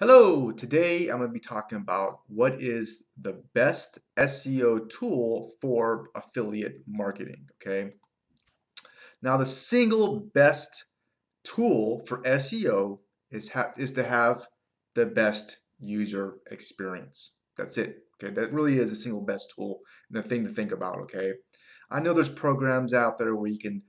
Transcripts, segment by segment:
Hello, today I'm going to be talking about what is the best SEO tool for affiliate marketing, okay? Now, the single best tool for SEO is to have the best user experience. That's it, okay? That really is the single best tool and the thing to think about, okay? I know there's programs out there where you can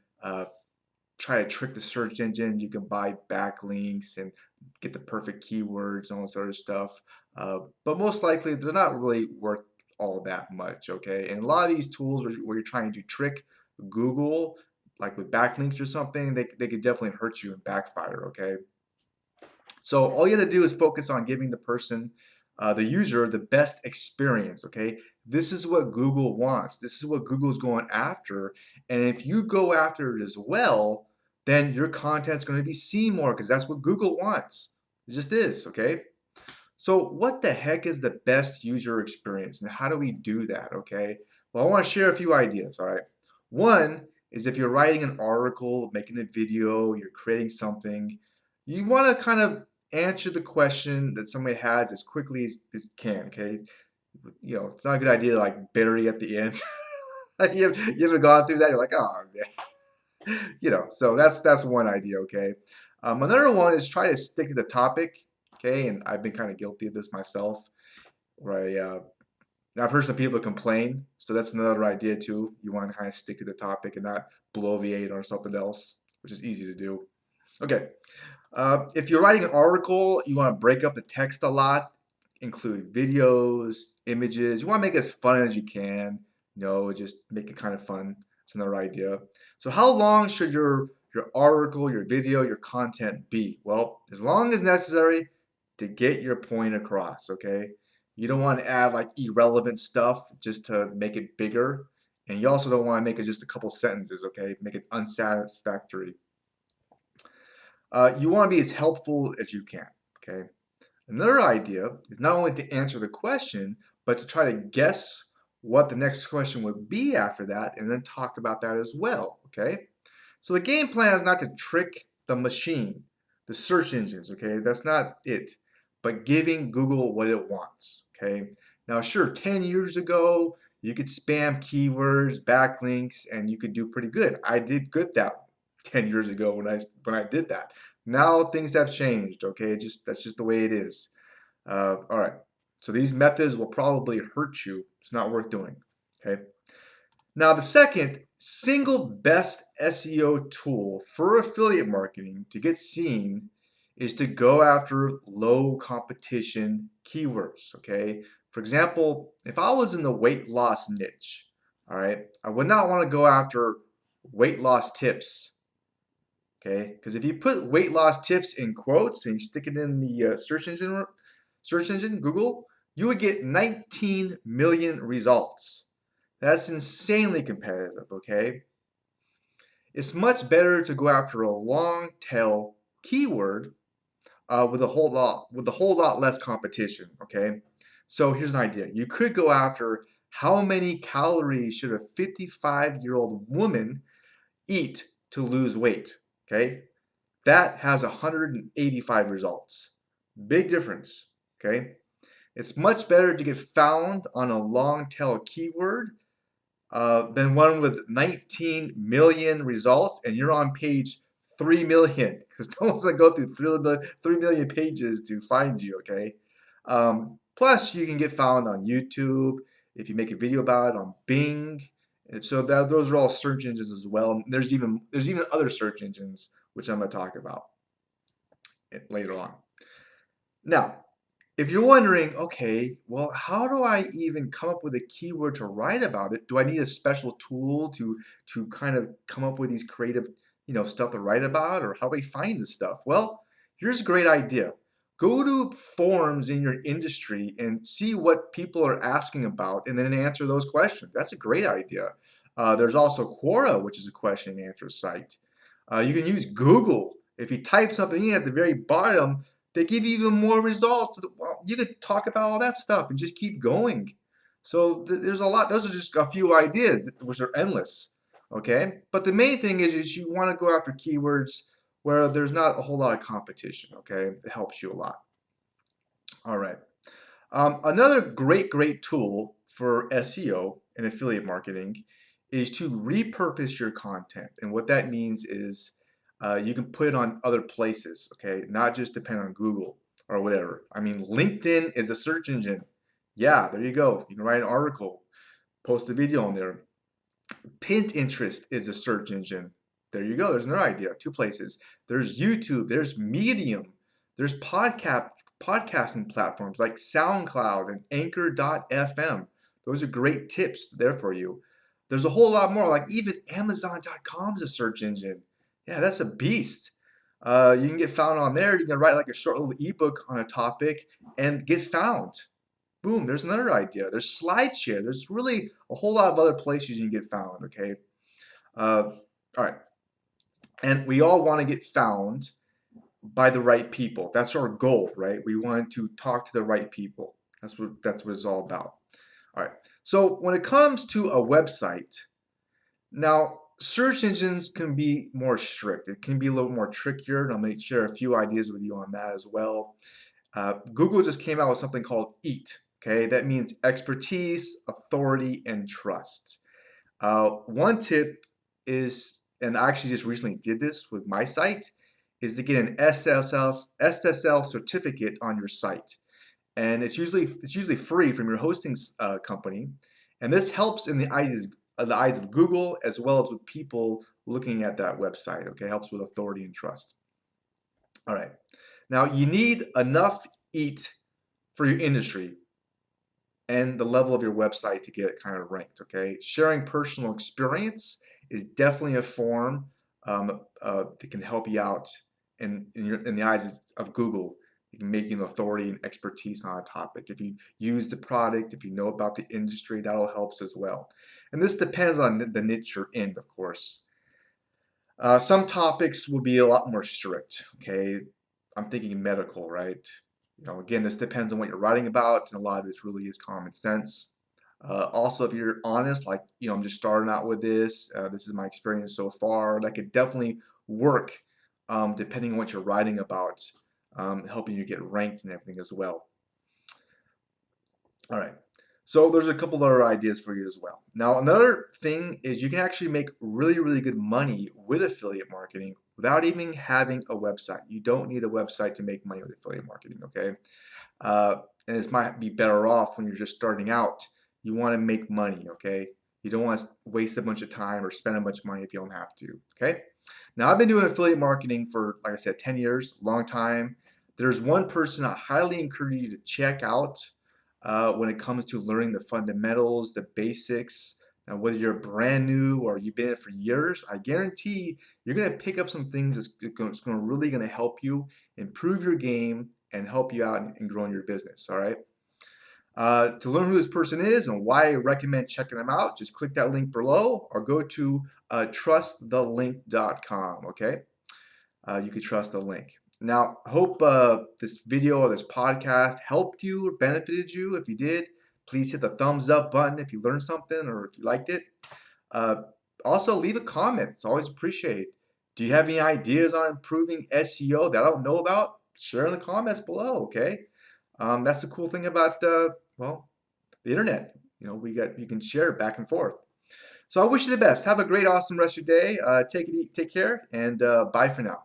try to trick the search engine. You can buy backlinks and get the perfect keywords and all this other stuff. But most likely, they're not really worth all that much, okay? And a lot of these tools where you're trying to trick Google, like with backlinks or something, they could definitely hurt you and backfire, okay? So all you have to do is focus on giving the person, the user, the best experience, okay? This is what Google wants. This is what Google's going after. And if you go after it as well, then your content's going to be seen more because that's what Google wants. It just is, okay? So what the heck is the best user experience and how do we do that, okay? Well, I want to share a few ideas, all right? One is if you're writing an article, making a video, you're creating something, you want to kind of answer the question that somebody has as quickly as you can, okay? You know, it's not a good idea to like bury at the end. You ever gone through that? You're like, oh man, you know. So that's one idea, okay. Another one is try to stick to the topic, okay. And I've been kind of guilty of this myself, where I've heard some people complain. So that's another idea too. You want to kind of stick to the topic and not bloviate or something else, which is easy to do. Okay. If you're writing an article, you want to break up the text a lot, include videos, images. You want to make it as fun as you can. You know, just make it kind of fun. It's another idea. So how long should your article, your video, your content be? Well, as long as necessary to get your point across, okay? You don't want to add like irrelevant stuff just to make it bigger. And you also don't want to make it just a couple sentences, okay? Make it unsatisfactory. You want to be as helpful as you can, okay? Another idea is not only to answer the question, but to try to guess what the next question would be after that and then talk about that as well, okay? So the game plan is not to trick the machine, the search engines, okay? That's not it, but giving Google what it wants, okay? Now, sure, 10 years ago, you could spam keywords, backlinks, and you could do pretty good. I did good that 10 years ago when I did that. Now things have changed, okay? That's just the way it is. All right. So these methods will probably hurt you. It's not worth doing, okay? Now, the second single best SEO tool for affiliate marketing to get seen is to go after low competition keywords, okay? For example, if I was in the weight loss niche, all right, I would not want to go after weight loss tips, okay? Because if you put weight loss tips in quotes and you stick it in the search engine, Google, you would get 19 million results. That's insanely competitive, okay? It's much better to go after a long tail keyword with a whole lot less competition, okay? So here's an idea. You could go after how many calories should a 55-year-old woman eat to lose weight, okay? That has 185 results. Big difference, okay? It's much better to get found on a long tail keyword than one with 19 million results and you're on page 3 million because no one's going to go through 3 million pages to find you, okay? Plus, you can get found on YouTube if you make a video about it, on Bing. And so those are all search engines as well. And there's even other search engines which I'm going to talk about later on. Now, if you're wondering, okay, well, how do I even come up with a keyword to write about it? Do I need a special tool to kind of come up with these creative, stuff to write about, or how do I find this stuff? Well, here's a great idea. Go to forums in your industry and see what people are asking about, and then answer those questions. That's a great idea. There's also Quora, which is a question and answer site. You can use Google. If you type something in at the very bottom, they give you even more results. Well, you could talk about all that stuff and just keep going. So there's a lot. Those are just a few ideas, which are endless. Okay, but the main thing is you want to go after keywords where there's not a whole lot of competition. Okay, it helps you a lot. All right. Another great tool for SEO and affiliate marketing is to repurpose your content. And what that means is you can put it on other places, okay? Not just depend on Google or whatever. I mean, LinkedIn is a search engine. Yeah, there you go. You can write an article, post a video on there. Pinterest is a search engine. There you go. There's another idea. Two places. There's YouTube. There's Medium. There's podcasting platforms like SoundCloud and Anchor.fm. Those are great tips there for you. There's a whole lot more. Like even Amazon.com is a search engine. Yeah, that's a beast. You can get found on there. You can write like a short little ebook on a topic and get found. Boom, there's another idea. There's SlideShare. There's really a whole lot of other places you can get found, okay? All right. And we all want to get found by the right people. That's our goal, right? We want to talk to the right people. That's what it's all about. All right. So when it comes to a website, now search engines can be more strict. It can be a little more trickier, and I'm going to share a few ideas with you on that as well. Google just came out with something called EAT. Okay, that means expertise, authority, and trust. One tip is, and I actually just recently did this with my site, is to get an SSL certificate on your site, and it's usually free from your hosting company, and this helps in the eyes of Google as well as with people looking at that website. Okay, helps with authority and trust. All right, now you need enough EAT for your industry and the level of your website to get it kind of ranked, okay? Sharing personal experience is definitely a form that can help you out in the eyes of Google. You can make you an authority and expertise on a topic. If you use the product, if you know about the industry, that'll help as well. And this depends on the niche you're in, of course. Some topics will be a lot more strict, okay? I'm thinking medical, right? You know, again, this depends on what you're writing about, and a lot of this really is common sense. Also, if you're honest, like, you know, I'm just starting out with this, this is my experience so far, that could definitely work depending on what you're writing about, helping you get ranked and everything as well. All right. So there's a couple other ideas for you as well. Now, another thing is you can actually make really good money with affiliate marketing without even having a website. You don't need a website to make money with affiliate marketing, okay? And this might be better off when you're just starting out. You want to make money, okay? You don't want to waste a bunch of time or spend a bunch of money if you don't have to, okay? Now, I've been doing affiliate marketing for, like I said, 10 years, long time. There's one person I highly encourage you to check out when it comes to learning the fundamentals, the basics. Now, whether you're brand new or you've been in it for years, I guarantee you're going to pick up some things that's really going to help you improve your game and help you out in growing your business. All right. To learn who this person is and why I recommend checking them out, just click that link below or go to trustthelink.com. Okay. You can trust the link. Now, I hope this video or this podcast helped you or benefited you. If you did, please hit the thumbs up button if you learned something or if you liked it. Also, leave a comment. It's always appreciated. Do you have any ideas on improving SEO that I don't know about? Share in the comments below, okay? That's the cool thing about, well, the internet. You know, you can share back and forth. So I wish you the best. Have a great, awesome rest of your day. Take care, and bye for now.